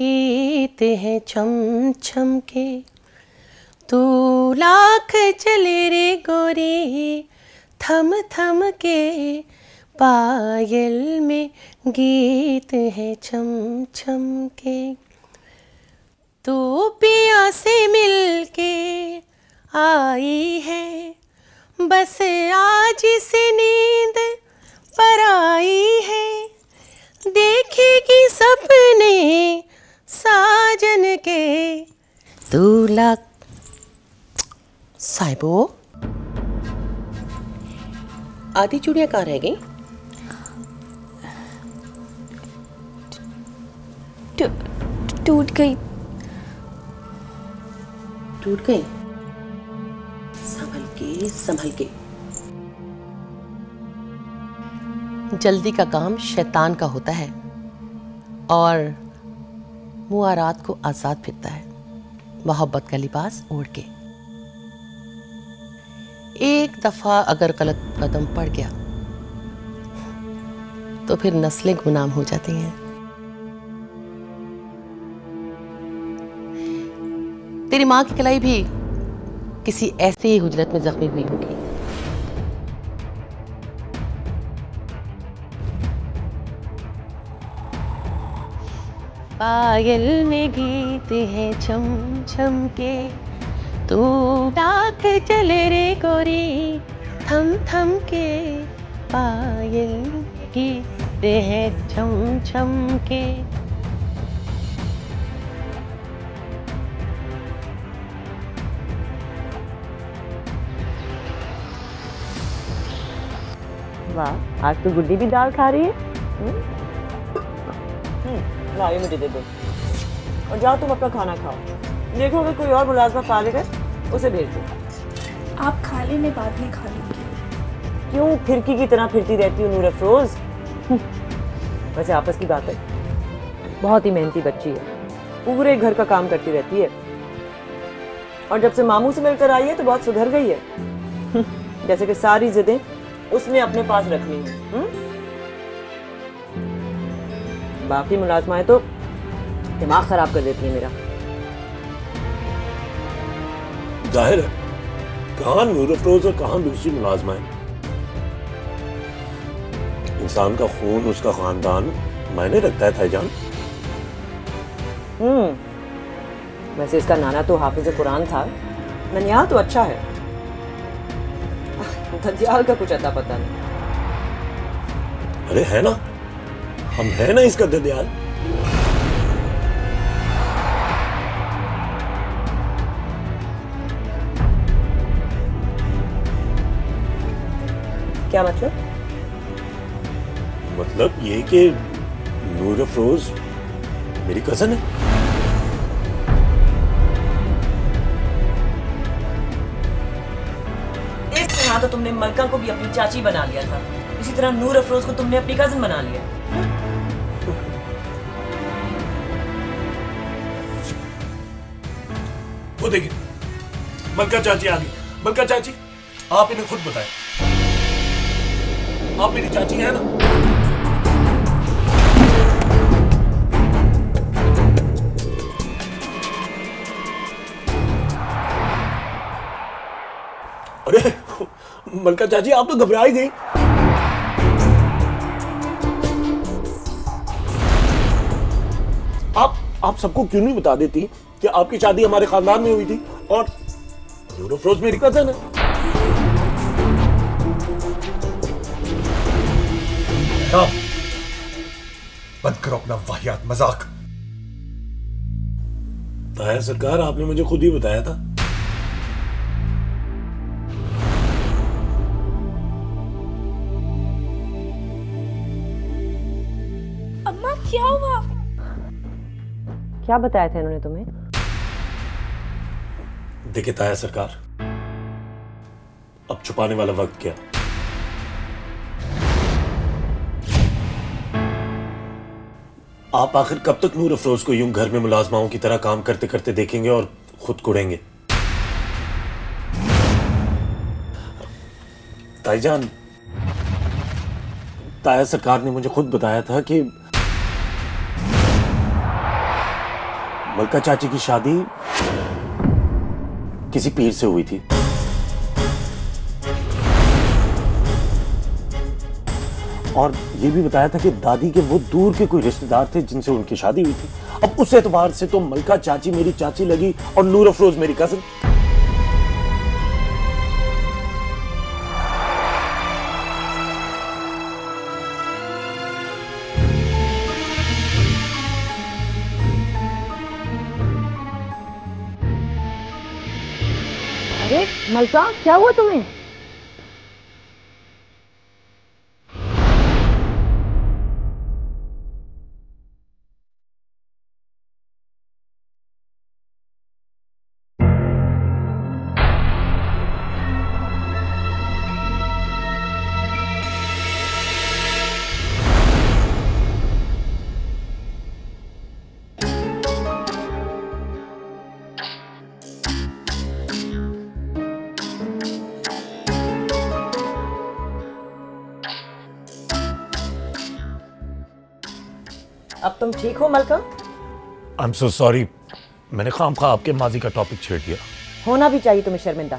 गीत हैं छम छम के। तू लाख चले रे गोरी थम थम के, पायल में गीत है छम छम के। तू पिया से मिल के आई है, बस आज से नींद पर आई है। देखेगी सपने साजन के, तू लाख। साहिबो, आधी चूड़ियां कहाँ रह गई? टूट गई। टूट गई? संभल के संभल के। जल्दी का काम शैतान का होता है और मुआरात को आजाद फिरता है, मोहब्बत का लिबास ओढ़ के। एक दफा अगर गलत कदम पड़ गया तो फिर नस्लें गुलाम हो जाती हैं। तेरी माँ की कलाई भी किसी ऐसे ही हुजरत में जख्मी हुई होगी। पायल में गीत है छम छम के, तू डाक चले रे गोरी थम थम के। पायल गीत है छम छम के। वाह, आज तो गुड्डी भी दाल खा रही है। ला ये मुझे दे दो और जाओ तुम अपना खाना खाओ। देखो अगर कोई और मुलाजमा खा लेगा उसे भेज दो। आप खा ले, मैं बाद में खा लूंगी। क्यों फिरकी की तरह फिरती रहती हूँ नूर अफरोज? वैसे आपस की बात है, बहुत ही मेहनती बच्ची है, पूरे घर का काम करती रहती है और जब से मामू से मिलकर आई है तो बहुत सुधर गई है। जैसे कि सारी जिदें उसने अपने पास रखनी है। बाकी मुलाजमाएं तो दिमाग खराब कर देती है मेरा। जाहिर है, कहाँ नूर अफरोज और कहाँ दूसरी मुलाजमाएं। इंसान का खून, उसका खानदान मायने रखता है भाईजान। वैसे इसका नाना तो हाफिज कुरान था। ननियाल तो अच्छा है, ददियाल का कुछ अता पता नहीं। अरे है ना, हम है ना इसका ददियाल। क्या मतलब? मतलब ये कि नूर अफरोज मेरी कजन है। इस तरह तो तुमने मलका को भी अपनी चाची बना लिया था, इसी तरह नूर अफरोज को तुमने अपनी कजन बना लिया। वो देखिए, मलका चाची आ गई। मलका चाची, आप इन्हें खुद बताएं, आप मेरी चाची हैं ना? अरे मलका चाची, आप तो घबरा ही गई। आप सबको क्यों नहीं बता देती कि आपकी शादी हमारे खानदान में हुई थी और नूर अफरोज मेरी कजन है। बंद करो अपना वाहियात मजाक। ताया सरकार, आपने मुझे खुद ही बताया था। अम्मा क्या हुआ? क्या बताया था इन्होंने तुम्हें? देखिए ताया सरकार, अब छुपाने वाला वक्त क्या। आप आखिर कब तक नूर अफरोज को यूं घर में मुलाजमाओं की तरह काम करते करते देखेंगे और खुद कुड़ेंगे? ताईजान, ताया सरकार ने मुझे खुद बताया था कि मलका चाची की शादी किसी पीर से हुई थी। और ये भी बताया था कि दादी के वो दूर के कोई रिश्तेदार थे जिनसे उनकी शादी हुई थी। अब उस एतबार से तो मलका चाची मेरी चाची लगी और नूर अफरोज मेरी कजिन। अरे मलका, क्या हुआ तुम्हें? अब तुम ठीक हो मलका? आई एम सो सॉरी, मैंने खामखा आपके माजी का टॉपिक छेड़ दिया। होना भी चाहिए तुम्हें शर्मिंदा।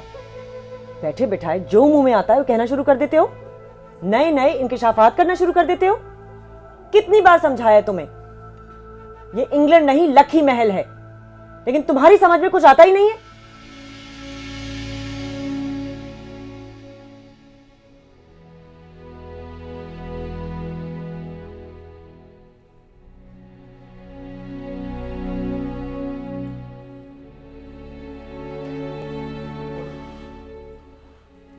बैठे बिठाए जो मुंह में आता है वो कहना शुरू कर देते हो, नए नए इंकिशाफात करना शुरू कर देते हो। कितनी बार समझाया है तुम्हें, ये इंग्लैंड नहीं लखी महल है, लेकिन तुम्हारी समझ में कुछ आता ही नहीं है।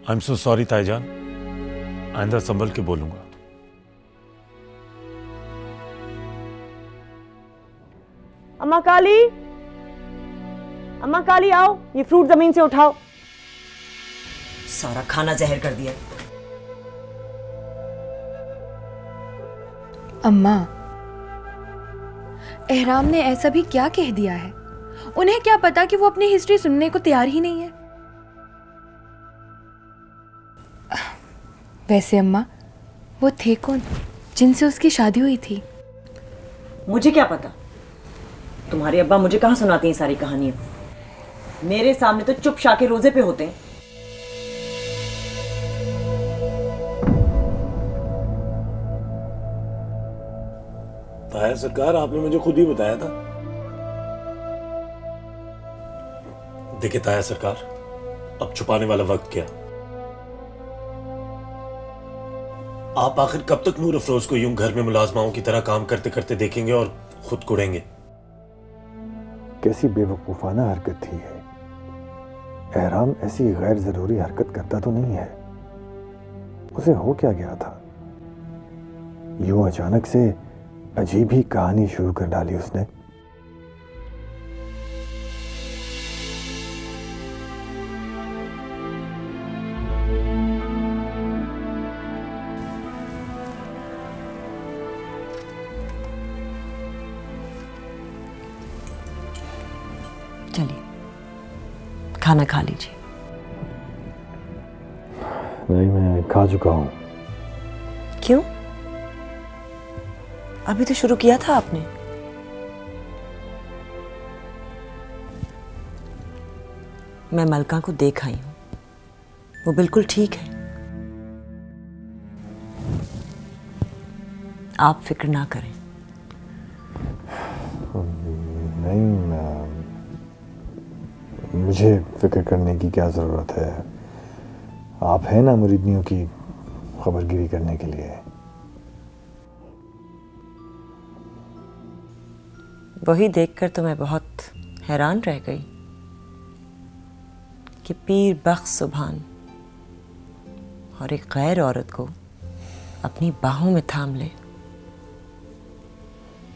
आई एम सो सॉरी ताईजान, आइंदा संभल के बोलूंगा। अम्मा काली, अम्मा काली आओ, ये फ्रूट जमीन से उठाओ। सारा खाना जहर कर दिया। अम्मा, एहराम ने ऐसा भी क्या कह दिया है? उन्हें क्या पता कि वो अपनी हिस्ट्री सुनने को तैयार ही नहीं है। वैसे अम्मा, वो थे कौन जिनसे उसकी शादी हुई थी? मुझे क्या पता, तुम्हारे अब्बा मुझे कहां सुनाती हैं सारी कहानियां। मेरे सामने तो चुप शाके रोजे पे होते हैं। ताया सरकार, आपने मुझे खुद ही बताया था। देखिए ताया सरकार, अब छुपाने वाला वक्त क्या। आप आखिर कब तक नूर अफरोज को यूं घर में मुलाजमाओं की तरह काम करते करते देखेंगे और खुद कुड़ेंगे? कैसी बेवकूफाना हरकत थी है। एहराम ऐसी गैर जरूरी हरकत करता तो नहीं है। उसे हो क्या गया था, यूं अचानक से अजीब ही कहानी शुरू कर डाली उसने। चलिए खाना खा लीजिए। नहीं, मैं खा चुका हूं। क्यों? अभी तो शुरू किया था आपने। मैं मलका को देख आई हूं, वो बिल्कुल ठीक है। आप फिक्र ना करें। नहीं, मुझे फिक्र करने की क्या जरूरत है। आप हैं ना मुरीदनियों की खबरगिरी करने के लिए। वही देखकर तो मैं बहुत हैरान रह गई कि पीर बख्श सुभान और एक गैर औरत को अपनी बाहों में थाम ले,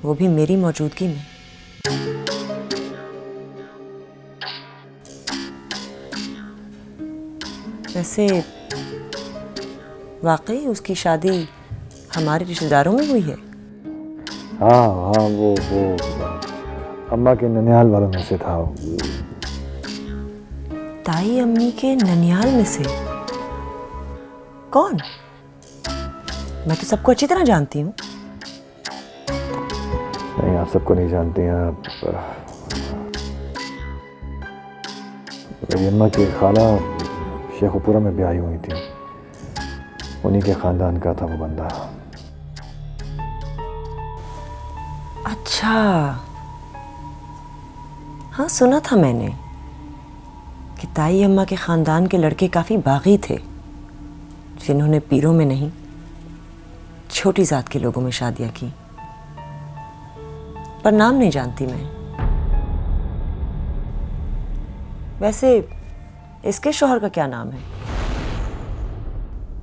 वो भी मेरी मौजूदगी में। वैसे वाकई उसकी शादी हमारे रिश्तेदारों में हुई है? हाँ, वो अम्मा के ननिहाल वालों में से था। ताई अम्मी के ननिहाल में से? कौन? मैं तो सबको अच्छी तरह जानती हूँ। नहीं, आप सबको नहीं जानती हैं। मेरी अम्मा की खाला शेखुपुरा में ब्याही हुई थी, उन्हीं के खानदान का था वो बंदा। अच्छा, हाँ सुना था मैंने कि ताई अम्मा के खानदान के लड़के काफी बागी थे, जिन्होंने पीरों में नहीं छोटी जात के लोगों में शादियां की। पर नाम नहीं जानती मैं। वैसे इसके शौहर का क्या नाम है?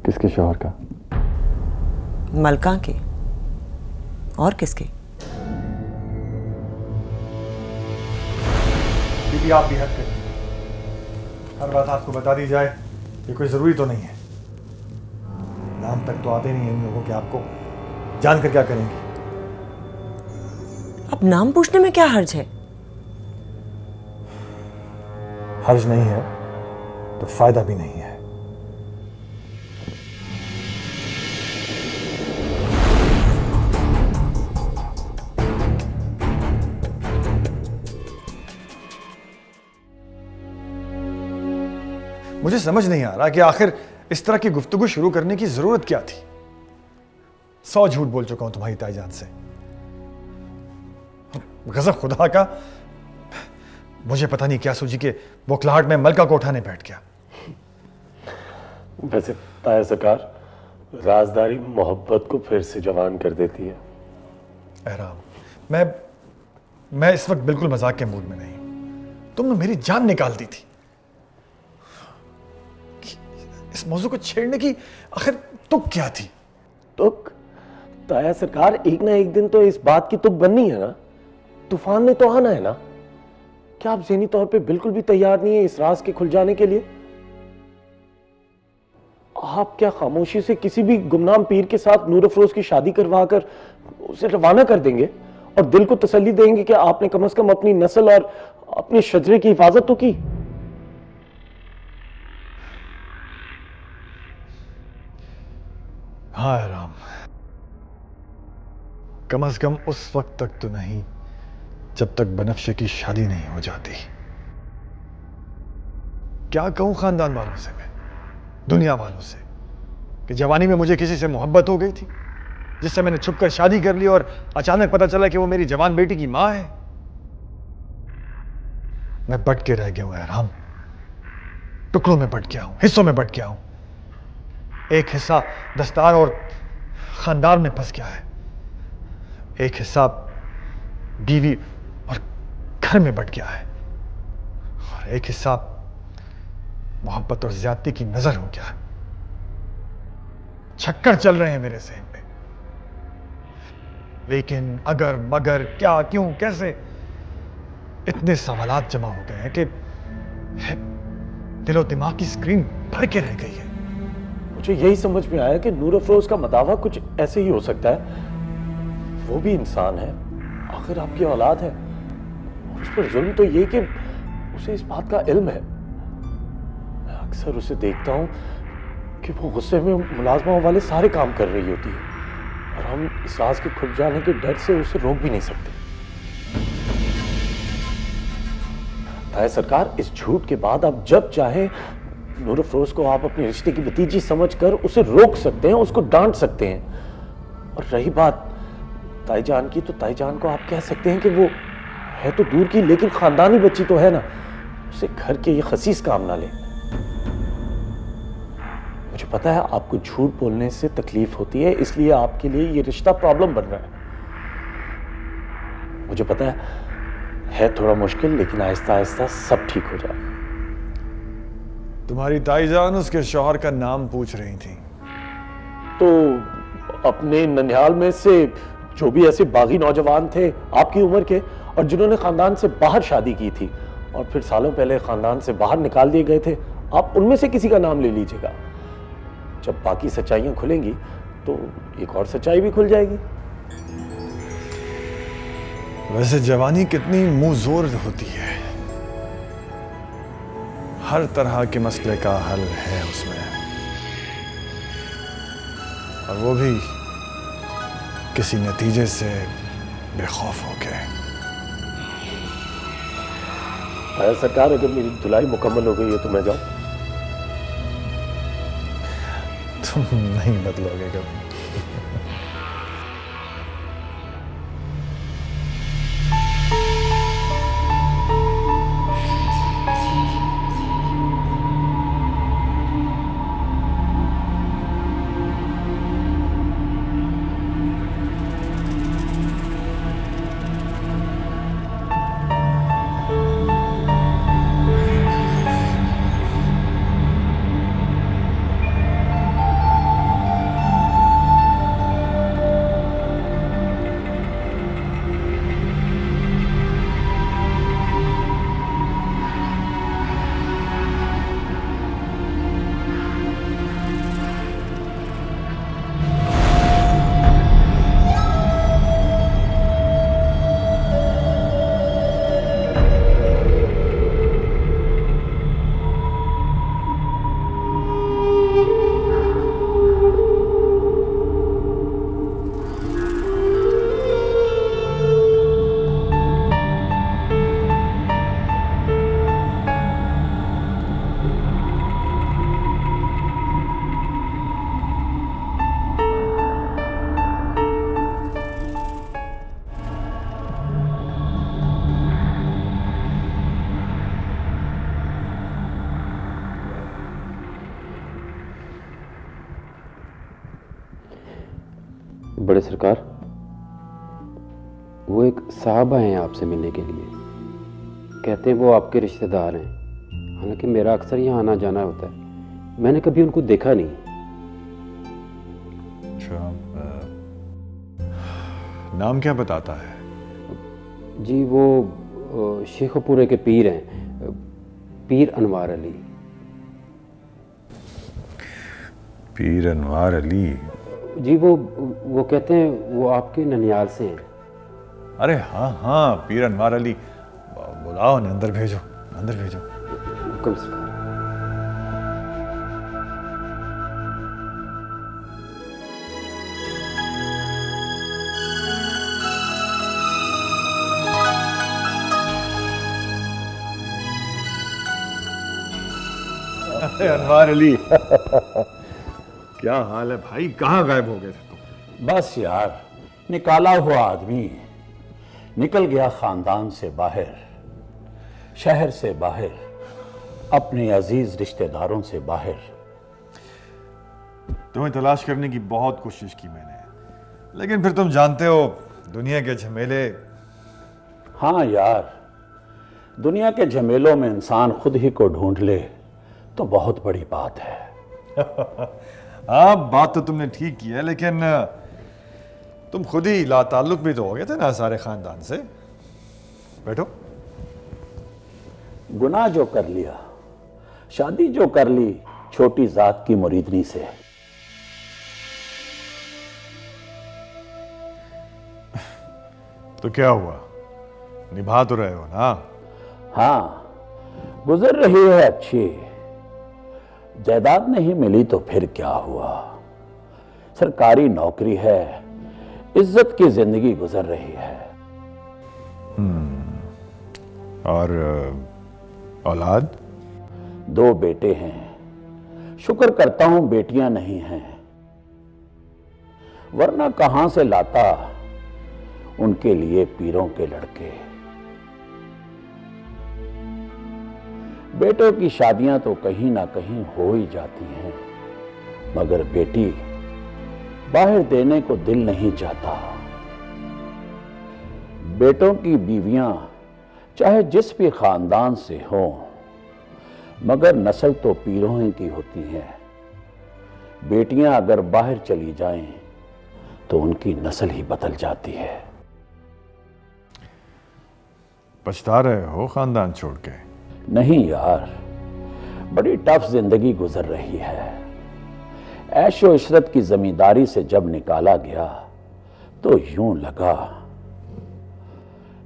किसके शौहर का? मलका के। और किसके? दीदी आप भी हद करिए, हर बात आपको बता दी जाए ये कोई जरूरी तो नहीं है। नाम तक तो आते नहीं इन लोगों के, आपको जानकर क्या करेंगे? अब नाम पूछने में क्या हर्ज है? हर्ज नहीं है तो फायदा भी नहीं है। मुझे समझ नहीं आ रहा कि आखिर इस तरह की गुफ्तगू शुरू करने की जरूरत क्या थी। 100 झूठ बोल चुका हूं तुम्हारी ताईजान से। गजब खुदा का, मुझे पता नहीं क्या सूझी कि बुखलाहट में मलका को उठाने बैठ गया। वैसे ताया सरकार, राजदारी मोहब्बत को फिर से जवान कर देती है। एहराम, मैं इस वक्त बिल्कुल मजाक के मूड में नहीं। तुमने मेरी जान निकाल दी थी। इस मौजू को छेड़ने की आखिर तुक क्या थी? तुक? ताया सरकार, एक ना एक दिन तो इस बात की तुक बननी है ना। तूफान ने तो आना है ना। क्या आप ज़हनी तौर पे बिल्कुल भी तैयार नहीं है इस राज के खुल जाने के लिए? आप क्या खामोशी से किसी भी गुमनाम पीर के साथ नूर अफरोज की शादी करवा कर उसे रवाना कर देंगे और दिल को तसल्ली देंगे कि आपने कम से कम अपनी नस्ल और अपने शजरे की हिफाजत तो की? हाँ राम, कम से कम उस वक्त तक तो नहीं जब तक बनफ्शे की शादी नहीं हो जाती। क्या कहूं खानदान वालों से, मैं दुनिया वालों से, कि जवानी में मुझे किसी से मोहब्बत हो गई थी जिससे मैंने छुपकर शादी कर ली और अचानक पता चला कि वो मेरी जवान बेटी की मां है। मैं बट के रह गया हूं राम, टुकड़ों में बट गया हूं, हिस्सों में बट गया हूं। एक हिस्सा दस्तार और खानदान में फंस गया है, एक हिस्सा बीवी और घर में बट गया है, और एक हिस्सा मोहब्बत और ज्यादती की नजर हो गया है। चक्कर चल रहे हैं मेरे ज़हन में, लेकिन अगर मगर क्या क्यों कैसे इतने सवालात जमा हो गए हैं कि दिलो दिमाग की स्क्रीन भर के रह गई है। मुझे यही समझ में आया कि नूर अफरोज का मदावा कुछ ऐसे ही हो सकता है। वो भी इंसान है, आखिर आपकी औलाद है, और उस पर जुल्म तो ये कि उसे इस बात का इल्म है। मैं अक्सर उसे देखता हूं कि वो गुस्से में मुलाजमा वाले सारे काम कर रही होती है, और हम इस राज के खुल जाने के डर से उसे रोक भी नहीं सकते। ताया सरकार, इस झूठ के बाद आप जब चाहे नूर अफरोज को आप अपने रिश्ते की भतीजी समझकर उसे रोक सकते हैं, उसको डांट सकते हैं। और रही बात ताईजान की, तो ताईजान को आप कह सकते हैं कि वो है तो दूर की, लेकिन खानदानी बच्ची तो है ना, उसे घर के ये खसीस काम ना ले। मुझे पता है आपको झूठ बोलने से तकलीफ होती है, इसलिए आपके लिए ये रिश्ता प्रॉब्लम बन रहा है। मुझे पता है थोड़ा मुश्किल, लेकिन आहिस्ता आहिस्ता सब ठीक हो जाएगा। तुम्हारी ताईजान उसके शौहर का नाम पूछ रही थी। तो अपने ननिहाल में से जो भी ऐसे बागी नौजवान थे आपकी उम्र के और जिन्होंने खानदान से बाहर शादी की थी और फिर सालों पहले खानदान से बाहर निकाल दिए गए थे, आप उनमें से किसी का नाम ले लीजिएगा। जब बाकी सच्चाइयां खुलेंगी तो एक और सच्चाई भी खुल जाएगी। वैसे जवानी कितनी मुंह जोर होती है, हर तरह के मसले का हल है उसमें, और वो भी किसी नतीजे से बेखौफ होके। सरकार, अगर मेरी धुलाई मुकम्मल हो गई है तो मैं जाऊं? तुम नहीं बदलोगे कभी। बड़े सरकार, वो एक साहब आए हैं आपसे मिलने के लिए। कहते हैं वो आपके रिश्तेदार हैं। हालांकि मेरा अक्सर यहाँ आना जाना होता है, मैंने कभी उनको देखा नहीं। अच्छा, नाम क्या बताता है? जी वो शेखपुरे के पीर हैं, पीर अनवार अली। पीर अनवार अली? जी वो कहते हैं वो आपके ननियाल से हैं। अरे हाँ हाँ, पीर अनवार अली। बुलाओ ने, अंदर भेजो, अंदर भेजो। हुक्म सरकार। अरे अनवार अली, क्या हाल है भाई? कहाँ गायब हो गए थे तुम? बस यार, निकाला हुआ आदमी निकल गया खानदान से बाहर, शहर से बाहर, अपने अजीज रिश्तेदारों से बाहर। तुम्हें तलाश करने की बहुत कोशिश की मैंने, लेकिन फिर तुम जानते हो दुनिया के झमेले। हाँ यार, दुनिया के झमेलों में इंसान खुद ही को ढूंढ ले तो बहुत बड़ी बात है। हाँ, बात तो तुमने ठीक की है, लेकिन तुम खुद ही लाताल्लुक भी तो हो गए थे ना सारे खानदान से। बैठो। गुनाह जो कर लिया, शादी जो कर ली छोटी जात की मुरीदनी से। तो क्या हुआ, निभा तो रहे हो ना? हाँ, गुजर रही है अच्छी। जायदाद नहीं मिली तो फिर क्या हुआ, सरकारी नौकरी है, इज्जत की जिंदगी गुजर रही है। और औलाद? 2 बेटे हैं, शुक्र करता हूं बेटियां नहीं हैं, वरना कहां से लाता उनके लिए पीरों के लड़के। बेटों की शादियां तो कहीं ना कहीं हो ही जाती हैं, मगर बेटी बाहर देने को दिल नहीं चाहता। बेटों की बीवियां चाहे जिस भी खानदान से हों, मगर नस्ल तो पीरों की होती है। बेटियां अगर बाहर चली जाएं तो उनकी नस्ल ही बदल जाती है। पछता रहे हो खानदान छोड़ के? नहीं यार, बड़ी टफ जिंदगी गुजर रही है। ऐशो इशरत की जमींदारी से जब निकाला गया तो यूं लगा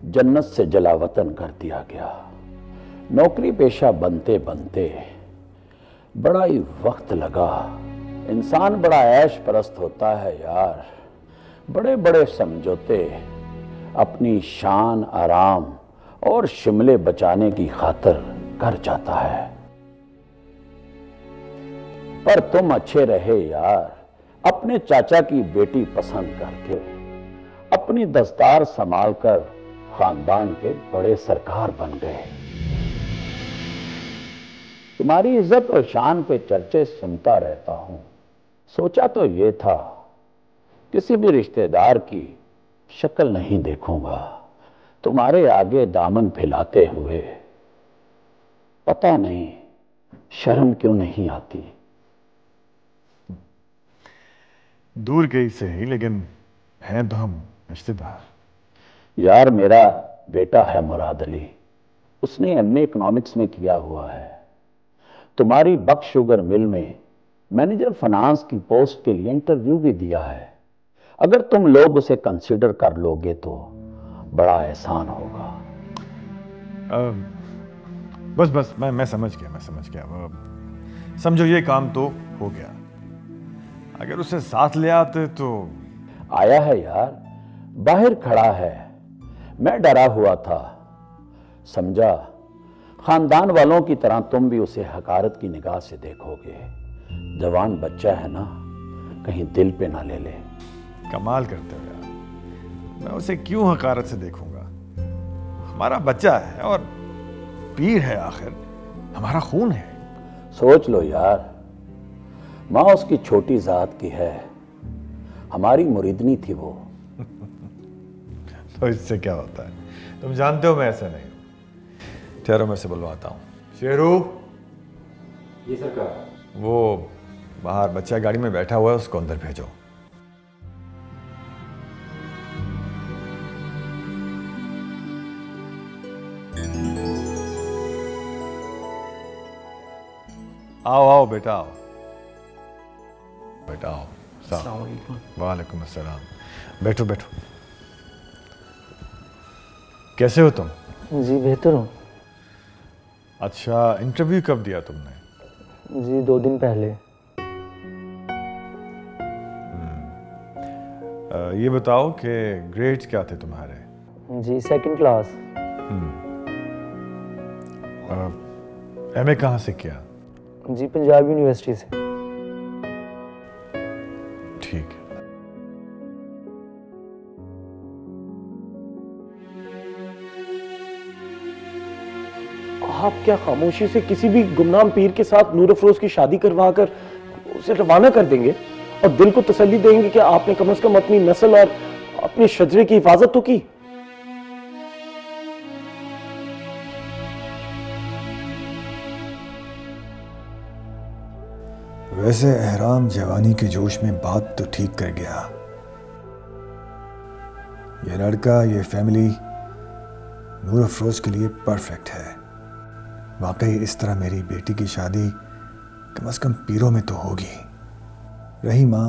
जन्नत से जलावतन कर दिया गया। नौकरी पेशा बनते बनते बड़ा ही वक्त लगा। इंसान बड़ा ऐश परस्त होता है यार, बड़े बड़े समझौते अपनी शान, आराम और शिमले बचाने की खातिर कर जाता है। पर तुम अच्छे रहे यार, अपने चाचा की बेटी पसंद करके अपनी दस्तार संभालकर खानदान के बड़े सरकार बन गए। तुम्हारी इज्जत और शान पे चर्चे सुनता रहता हूं। सोचा तो ये था किसी भी रिश्तेदार की शक्ल नहीं देखूंगा तुम्हारे आगे दामन फैलाते हुए। पता नहीं शर्म क्यों नहीं आती। दूर गई सही, लेकिन हैं तो हम रिश्तेदार। यार मेरा बेटा है मुराद अली, उसने एमए इकोनॉमिक्स में किया हुआ है। तुम्हारी बख्श शुगर मिल में मैनेजर फाइनेंस की पोस्ट के लिए इंटरव्यू भी दिया है। अगर तुम लोग उसे कंसीडर कर लोगे तो बड़ा एहसान होगा। बस मैं समझ गया। समझो ये काम तो हो गया। अगर उसे साथ ले आते तो। आया है यार, बाहर खड़ा है। मैं डरा हुआ था, समझा खानदान वालों की तरह तुम भी उसे हकारत की निगाह से देखोगे। जवान बच्चा है ना, कहीं दिल पे ना ले ले। कमाल करते हो यार, मैं उसे क्यों हकारत से देखूंगा? हमारा बच्चा है और पीर है, आखिर हमारा खून है। सोच लो यार, माँ उसकी छोटी जात की है, हमारी मुरीदनी थी वो। तो इससे क्या होता है? तुम जानते हो मैं ऐसा नहीं हूं। ठहरो, मैं से बुलवाता हूँ। शेरू। ये सरकार। वो बाहर बच्चा गाड़ी में बैठा हुआ है, उसको अंदर भेजो। आओ बेटा, आओ बेटा, आओ। अस्सलाम वालेकुम। वालेकुम अस्सलाम। बैठो। कैसे हो तुम? जी बेहतर हूँ। अच्छा, इंटरव्यू कब दिया तुमने? जी 2 दिन पहले। ये बताओ कि ग्रेड्स क्या थे तुम्हारे? जी 2nd क्लास। एमए कहाँ से किया? जी पंजाब यूनिवर्सिटी से। ठीक है। आप क्या खामोशी से किसी भी गुमनाम पीर के साथ नूर अफरोज की शादी करवा कर उसे रवाना कर देंगे और दिल को तसल्ली देंगे कि आपने कम से कम अपनी नस्ल और अपने शजरे की हिफाजत तो की? वैसे एहराम जवानी के जोश में बात तो ठीक कर गया। ये लड़का, ये फैमिली नूर अफरोज के लिए परफेक्ट है। वाकई इस तरह मेरी बेटी की शादी कम से कम पीरों में तो होगी। रही माँ,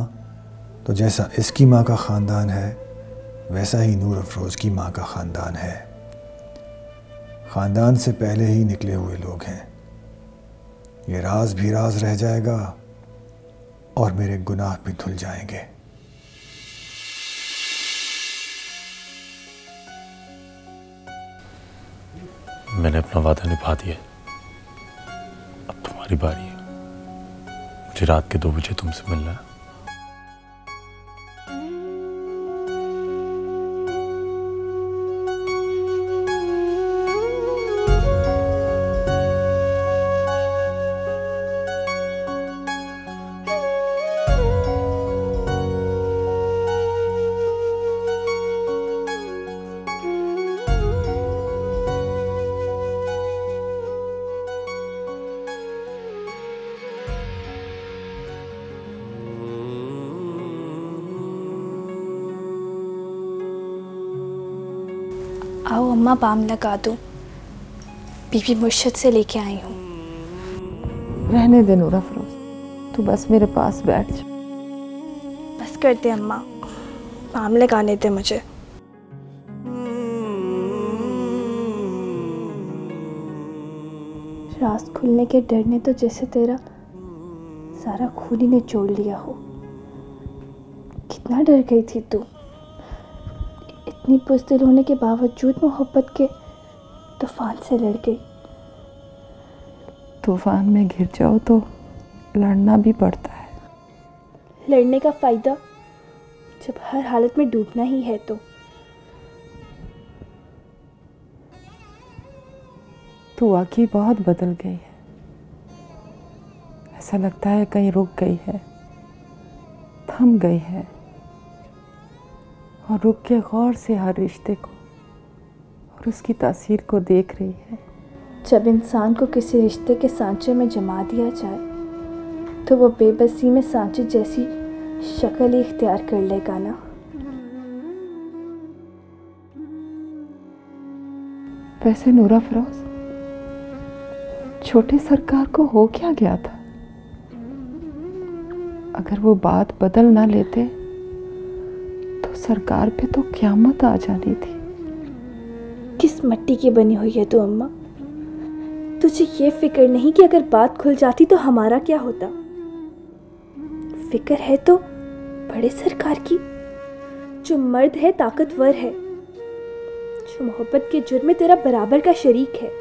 तो जैसा इसकी माँ का ख़ानदान है वैसा ही नूर अफरोज की माँ का ख़ानदान है। ख़ानदान से पहले ही निकले हुए लोग हैं। ये राज भी राज रह जाएगा और मेरे गुनाह भी धुल जाएंगे। मैंने अपना वादा निभा दिया। अब तुम्हारी बारी है। मुझे रात के 2 बजे तुमसे मिलना है। आओ अम्मा, बाम लगा दो। बीबी मुर्शिद से लेके आई हूँ। रहने दे नूर अफरोज, तू बस मेरे पास बैठ जा। बस कर दे अम्मा, बाम लगाने दे मुझे। रात खुलने के डर ने तो जैसे तेरा सारा खून ही निचोड़ लिया हो। कितना डर गई थी तू। इतनी बुज़दिल होने के बावजूद मोहब्बत के तूफान से लड़ गई। तूफान में घिर जाओ तो लड़ना भी पड़ता है। लड़ने का फायदा जब हर हालत में डूबना ही है तो। तू वाकई बहुत बदल गई है। ऐसा लगता है कहीं रुक गई है, थम गई है और रुक के गौर से हर रिश्ते को और उसकी तासीर को देख रही है। जब इंसान को किसी रिश्ते के सांचे में जमा दिया जाए तो वो बेबसी में सांचे जैसी शक्ल ही इख्तियार कर लेगा ना। वैसे नूरा फरोज, छोटे सरकार को हो क्या गया था? अगर वो बात बदल ना लेते तो सरकार पे तो क़यामत आ जानी थी। किस मिट्टी की बनी हुई है तू अम्मा? तुझे ये फिक्र नहीं कि अगर बात खुल जाती तो हमारा क्या होता? फिक्र है तो बड़े सरकार की, जो मर्द है, ताकतवर है, जो मोहब्बत के जुर्म में तेरा बराबर का शरीक है।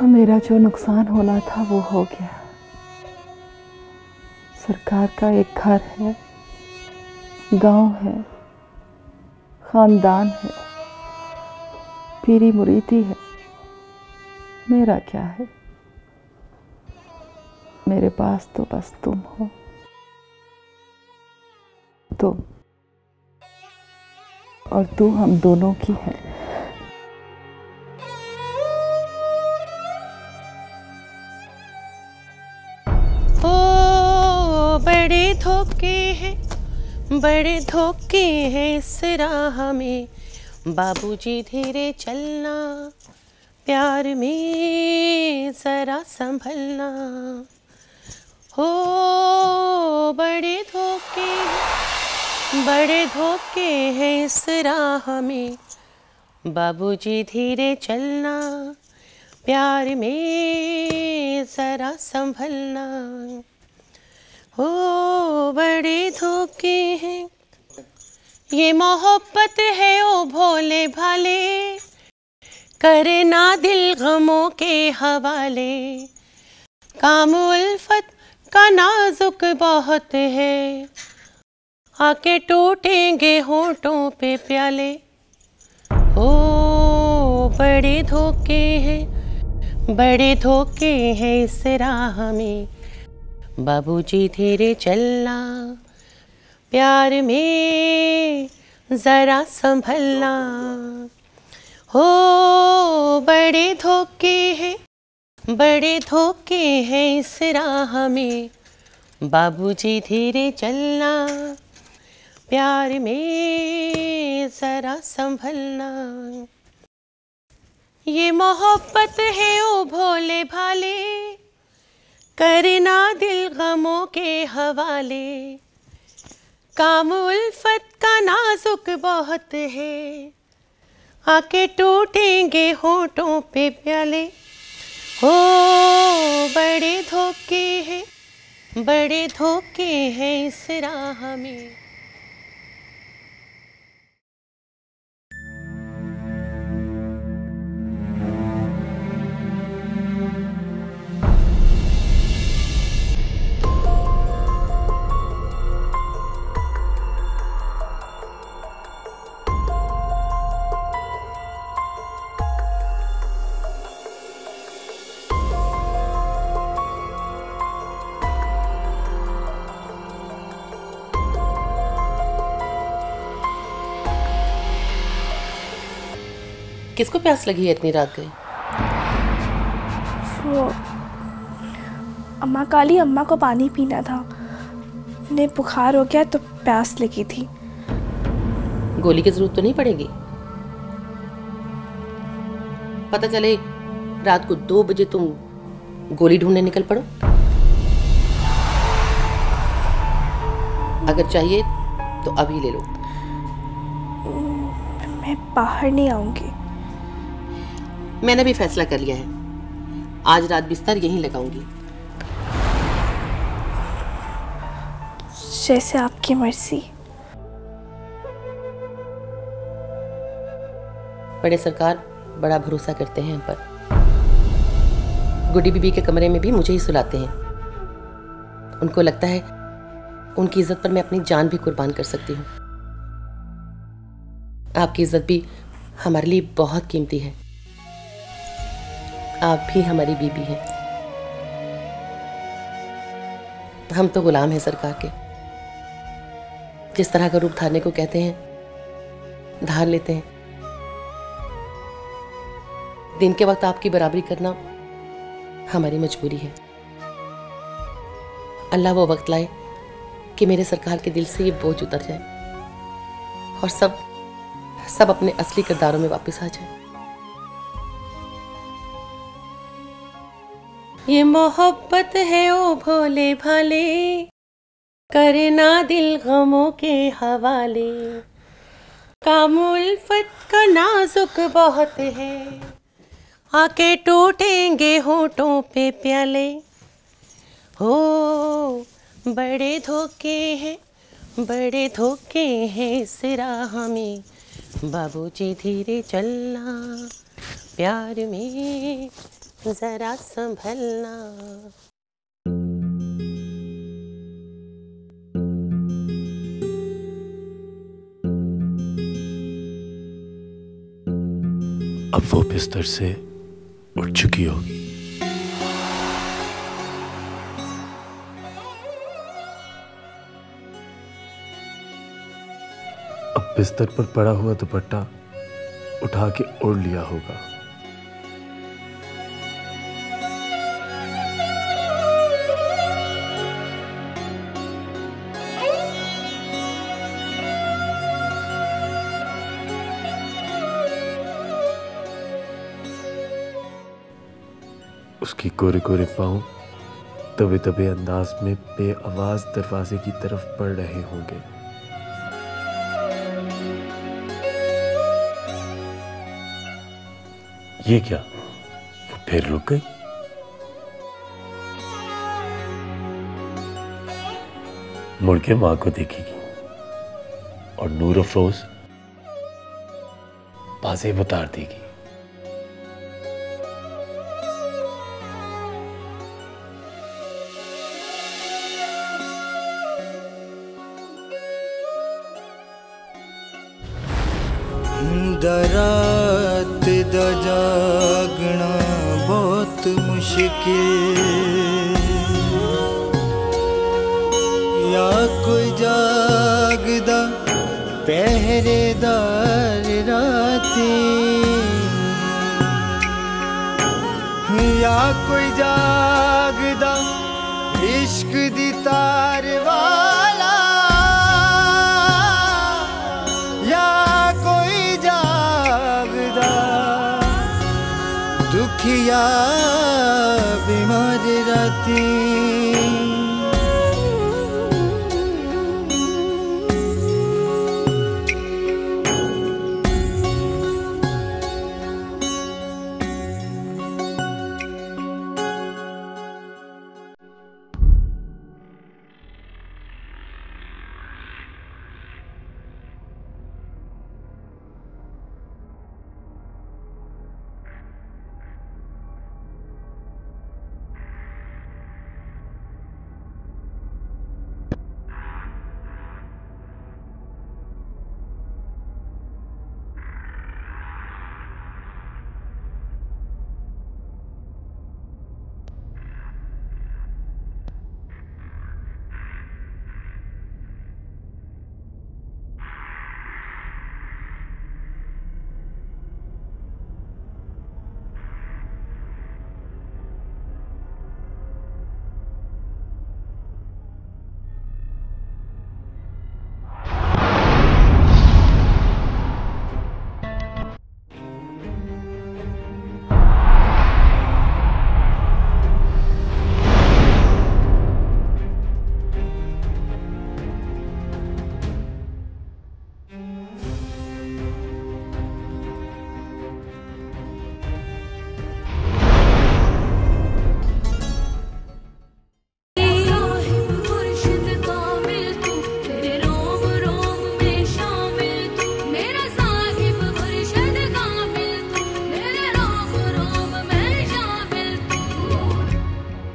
मेरा जो नुकसान होना था वो हो गया। सरकार का एक घर है, गांव है, खानदान है, पीरी मुरीदी है। मेरा क्या है? मेरे पास तो बस तुम हो, तुम और तू हम दोनों की है। बड़े धोखे हैं, बड़े धोखे हैं इस राह में, बाबूजी धीरे चलना, प्यार में जरा संभलना। हो बड़े धोखे, बड़े धोखे हैं इस राह में, बाबूजी धीरे चलना, प्यार में जरा संभलना। हो बड़े धोखे हैं, ये मोहब्बत है ओ भोले भाले, करे ना दिल गमों के हवाले, काम उल्फत का नाजुक बहुत है, आके टूटेंगे होठों पे प्याले। ओ बड़े धोखे हैं, बड़े धोखे हैं इस राह में, बाबूजी धीरे चलना, प्यार में जरा संभलना। हो बड़े धोखे हैं, बड़े धोखे हैं इस राह में, बाबूजी धीरे चलना, प्यार में जरा संभलना। ये मोहब्बत है ओ भोले भाले, करना दिल गमों के हवाले, काम उल्फत का नाजुक बहुत है, आके टूटेंगे होठों पे प्याले। हो बड़े धोखे हैं, बड़े धोखे हैं इस राह में। किसको प्यास लगी है इतनी रात गई? वो अम्मा काली, अम्मा को पानी पीना था, उन्हें बुखार हो गया तो प्यास लगी थी। गोली की जरूरत तो नहीं पड़ेगी? पता चले रात को 2 बजे तुम गोली ढूंढने निकल पड़ो। अगर चाहिए तो अभी ले लो। मैं बाहर नहीं आऊंगी। मैंने भी फैसला कर लिया है, आज रात बिस्तर यहीं लगाऊंगी। जैसे आपकी मर्जी। बड़े सरकार बड़ा भरोसा करते हैं हम पर। गुड्डी बीबी के कमरे में भी मुझे ही सुलाते हैं। उनको लगता है उनकी इज्जत पर मैं अपनी जान भी कुर्बान कर सकती हूँ। आपकी इज्जत भी हमारे लिए बहुत कीमती है। आप भी हमारी बीबी हैं। हम तो गुलाम हैं सरकार के। जिस तरह का रूप धारने को कहते हैं धार लेते हैं। दिन के वक्त आपकी बराबरी करना हमारी मजबूरी है। अल्लाह वो वक्त लाए कि मेरे सरकार के दिल से ये बोझ उतर जाए और सब अपने असली किरदारों में वापस आ जाए। ये मोहब्बत है ओ भोले भाले, करना दिल गमों के हवाले। काम उल्फत का नाजुक बहुत है, आके टूटेंगे होठों पे प्याले। हो बड़े धोखे हैं इस राह में, बाबूजी धीरे चलना, प्यार में जरा संभलना। अब वो बिस्तर से उठ चुकी होगी। अब बिस्तर पर पड़ा हुआ दुपट्टा उठा के ओढ़ लिया होगा। उसकी कोरे कोरे पांव दबे दबे अंदाज में बेआवाज दरवाजे की तरफ बढ़ रहे होंगे। ये क्या, वो फिर रुक गई? मुड़ के मां को देखेगी और नूर अफरोज बाजेब उतार देगी। रात दा जागना बहुत मुश्किल, या कोई जागदा पहरेदार राती, या कोई जागदा इश्क दी तार वाला, दुखिया बीमार राती।